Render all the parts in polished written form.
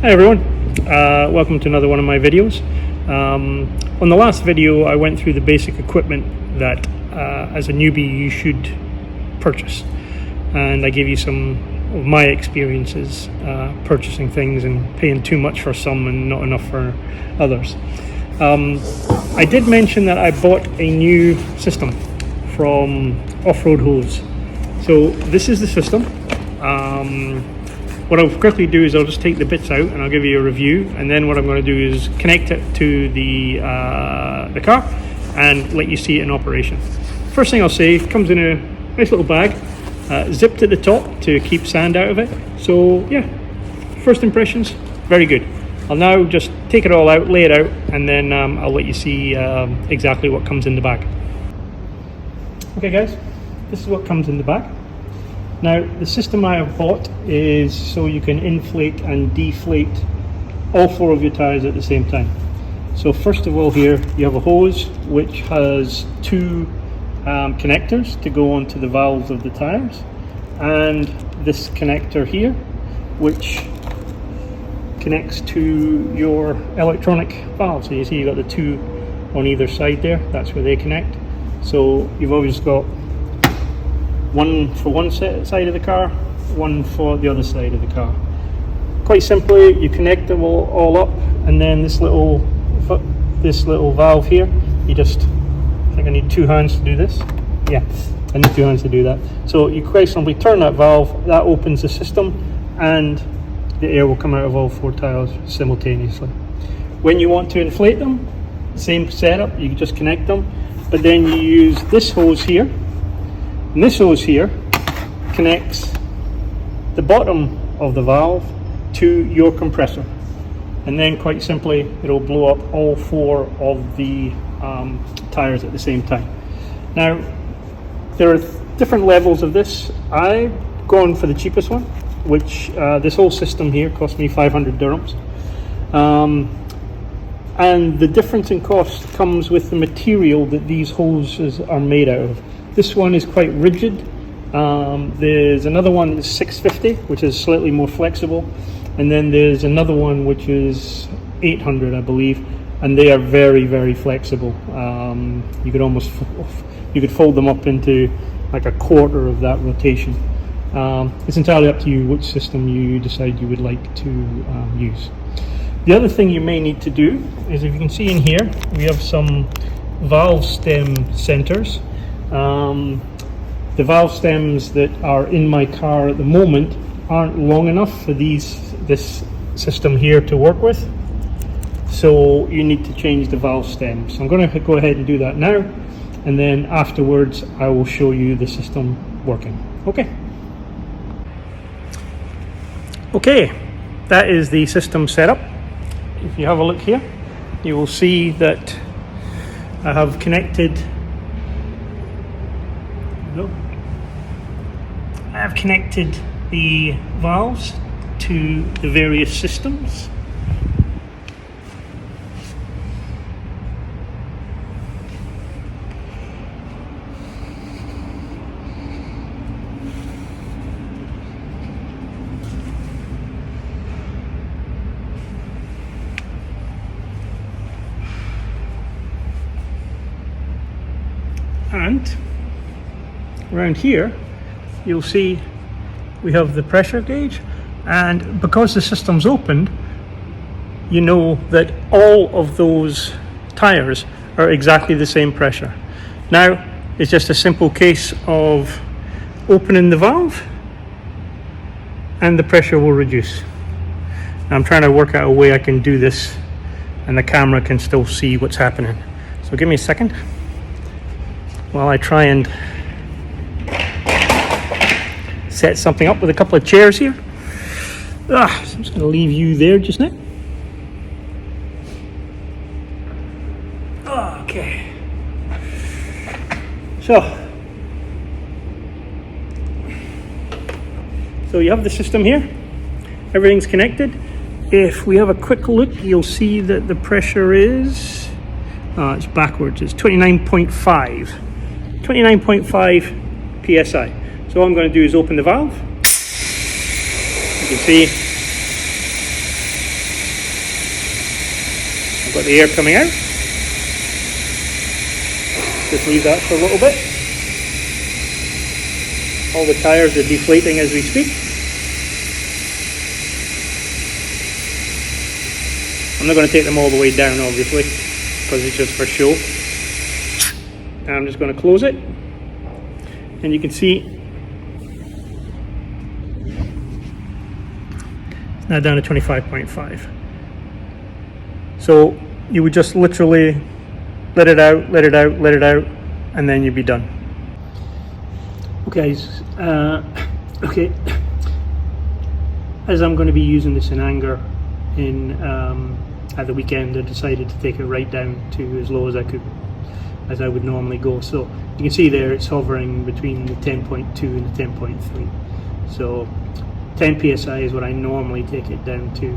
Hi everyone, welcome to another one of my videos. On the last video I went through the basic equipment that as a newbie you should purchase, and I gave you some of my experiences purchasing things and paying too much for some and not enough for others. I did mention that I bought a new system from Off-Road Hose. So this is the system. What I'll quickly do is I'll just take the bits out and I'll give you a review, and then what I'm going to do is connect it to the car and let you see it in operation. First thing I'll say, it comes in a nice little bag, zipped at the top to keep sand out of it. So yeah, first impressions, very good. I'll now just take it all out, lay it out, and then I'll let you see exactly what comes in the bag. Okay guys, this is what comes in the bag. Now, the system I have bought is so you can inflate and deflate all four of your tires at the same time. So first of all, here you have a hose which has two connectors to go onto the valves of the tires, and this connector here which connects to your electronic valve. So you see you've got the two on either side there, that's where they connect. So you've always got one for one side of the car, one for the other side of the car. Quite simply, you connect them all up, and then this little valve here, you just, I think I need two hands to do this. Yeah, I need two hands to do that. So you quite simply turn that valve, that opens the system, and the air will come out of all four tires simultaneously. When you want to inflate them, same setup, you just connect them, but then you use this hose here. And this hose here connects the bottom of the valve to your compressor, and then quite simply it'll blow up all four of the tires at the same time. Now there are different levels of this. I've gone for the cheapest one, which this whole system here cost me 500 dirhams, and the difference in cost comes with the material that these hoses are made out of. This one is quite rigid. There's another one that's 650, which is slightly more flexible, and then there's another one which is 800, I believe, and they are very, very flexible. You could fold them up into like a quarter of that rotation. It's entirely up to you which system you decide you would like to use. The other thing you may need to do is, if you can see in here, we have some valve stem centers. The valve stems that are in my car at the moment aren't long enough for this system here to work with, so you need to change the valve stems. So I'm going to go ahead and do that now, and then afterwards I will show you the system working. Okay, that is the system setup. If you have a look here, you will see that I have connected the valves to the various systems. And around here you'll see we have the pressure gauge, and because the system's opened, you know that all of those tires are exactly the same pressure. Now it's just a simple case of opening the valve and the pressure will reduce. Now, I'm trying to work out a way I can do this and the camera can still see what's happening, so give me a second while I try and set something up with a couple of chairs here. So I'm just going to leave you there just now. Okay. So you have the system here. Everything's connected. If we have a quick look, you'll see that the pressure is, it's backwards, it's 29.5 psi. So all I'm going to do is open the valve. You can see I've got the air coming out. Just leave that for a little bit. All the tyres are deflating as we speak. I'm not going to take them all the way down, obviously, because it's just for show. And I'm just going to close it. And you can see it's now down to 25.5. So you would just literally let it out, let it out, let it out, and then you'd be done. Okay, guys. Okay. As I'm going to be using this in anger at the weekend, I decided to take it right down to as low as I would normally go. So you can see there it's hovering between the 10.2 and the 10.3. So 10 psi is what I normally take it down to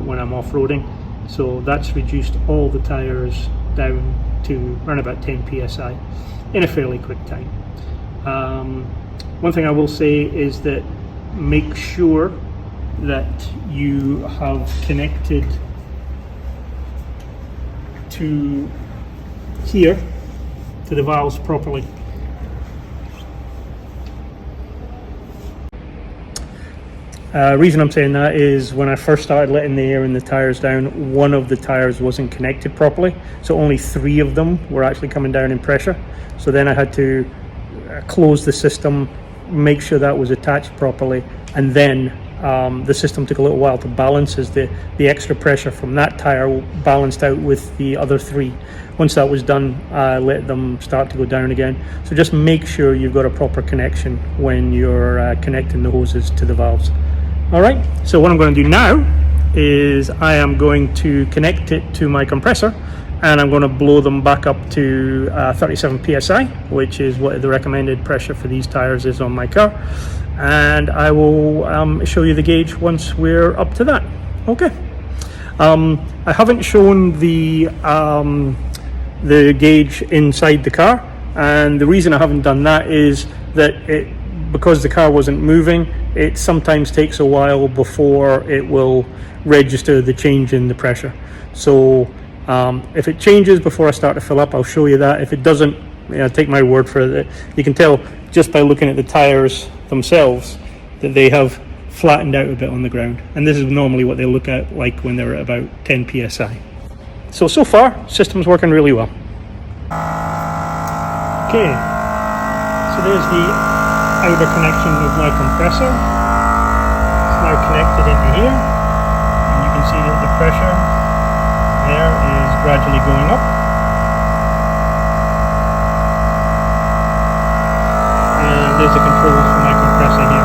when I'm off-roading. So that's reduced all the tyres down to around about 10 psi in a fairly quick time. One thing I will say is that make sure that you have connected to here to the valves properly. Reason I'm saying that is when I first started letting the air in the tires down, one of the tires wasn't connected properly, so only 3 of them were actually coming down in pressure. So then I had to close the system, make sure that was attached properly, and then the system took a little while to balance as the extra pressure from that tire balanced out with the other 3. Once that was done, I let them start to go down again. So just make sure you've got a proper connection when you're connecting the hoses to the valves. Alright, so what I'm going to do now is I am going to connect it to my compressor, and I'm going to blow them back up to 37 psi, which is what the recommended pressure for these tires is on my car. And I will show you the gauge once we're up to that. Okay. I haven't shown the gauge inside the car, and the reason I haven't done that is that because the car wasn't moving, it sometimes takes a while before it will register the change in the pressure. So if it changes before I start to fill up, I'll show you that. If it doesn't, take my word for it. You can tell just by looking at the tires themselves that they have flattened out a bit on the ground, and this is normally what they look at like when they're at about 10 psi. So far system's working really well. Okay, so there's the outer connection of my compressor. It's now connected into here, and you can see that the pressure there is gradually going up. There's the controls for my compressor here.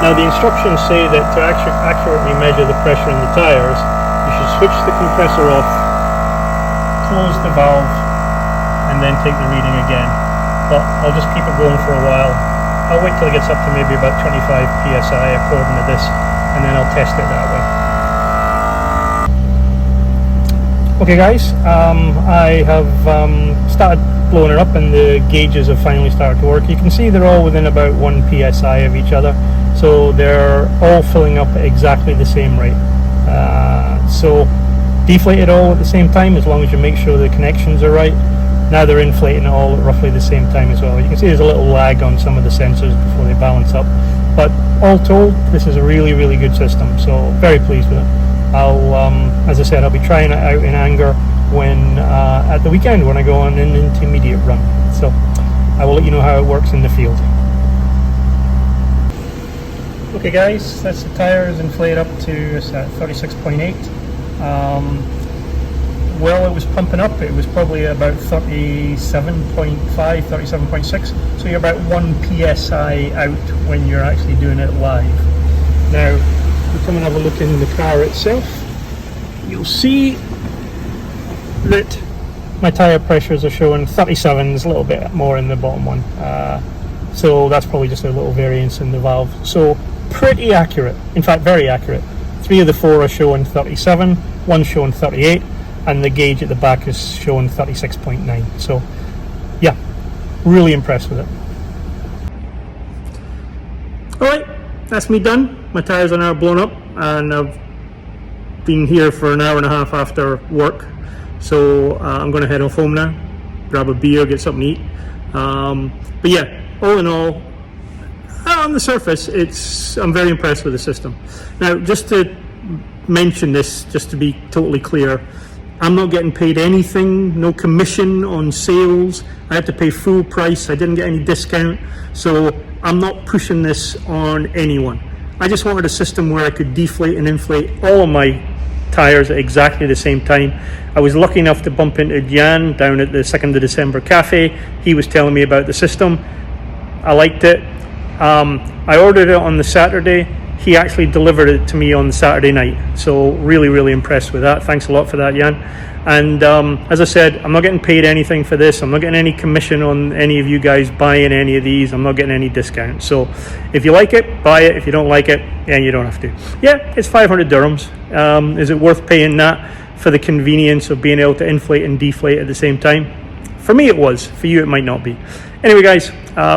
Now the instructions say that to accurately measure the pressure in the tires, you should switch the compressor off, close the valve, and then take the reading again. But I'll just keep it going for a while. I'll wait till it gets up to maybe about 25 psi according to this, and then I'll test it that way. Okay guys, I have started blowing it up, and the gauges have finally started to work. You can see they're all within about 1 psi of each other, so they're all filling up at exactly the same rate. So deflate it all at the same time, as long as you make sure the connections are right. Now they're inflating it all at roughly the same time as well. You can see there's a little lag on some of the sensors before they balance up, but all told, this is a really, really good system, so very pleased with it. As I said, I'll be trying it out in anger when at the weekend when I go on an intermediate run. So I will let you know how it works in the field. Okay guys, that's the tires inflated up to 36.8. Well, it was pumping up. It was probably about 37.5, 37.6. So you're about 1 psi out when you're actually doing it live. Now, if we come and have a look in the car itself, you'll see that my tyre pressures are showing 37s, a little bit more in the bottom one. So that's probably just a little variance in the valve. So pretty accurate, in fact very accurate. 3 of the 4 are showing 37, 1 showing 38, and the gauge at the back is showing 36.9. So yeah, really impressed with it. Alright, that's me done. My tyres are now blown up, and I've been here for an hour and a half after work, so I'm going to head off home now, grab a beer, get something to eat. But yeah, all in all, on the surface, I'm very impressed with the system. Now, just to mention this, just to be totally clear, I'm not getting paid anything, no commission on sales. I had to pay full price. I didn't get any discount. So I'm not pushing this on anyone. I just wanted a system where I could deflate and inflate all of my tires at exactly the same time. I was lucky enough to bump into Jan down at the 2nd of December cafe. He was telling me about the system. I liked it. I ordered it on the Saturday. He actually delivered it to me on the Saturday night. So really impressed with that. Thanks a lot for that, Jan. And as I said, I'm not getting paid anything for this. I'm not getting any commission on any of you guys buying any of these. I'm not getting any discount. So if you like it, buy it. If you don't like it, then you don't have to. Yeah, it's 500 dirhams. Is it worth paying that for the convenience of being able to inflate and deflate at the same time? For me it was. For you it might not be. Anyway guys,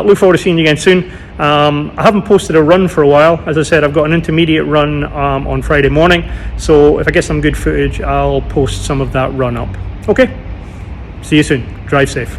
look forward to seeing you again soon. I haven't posted a run for a while. As I said, I've got an intermediate run on Friday morning, so if I get some good footage, I'll post some of that run up. Okay, see you soon. Drive safe.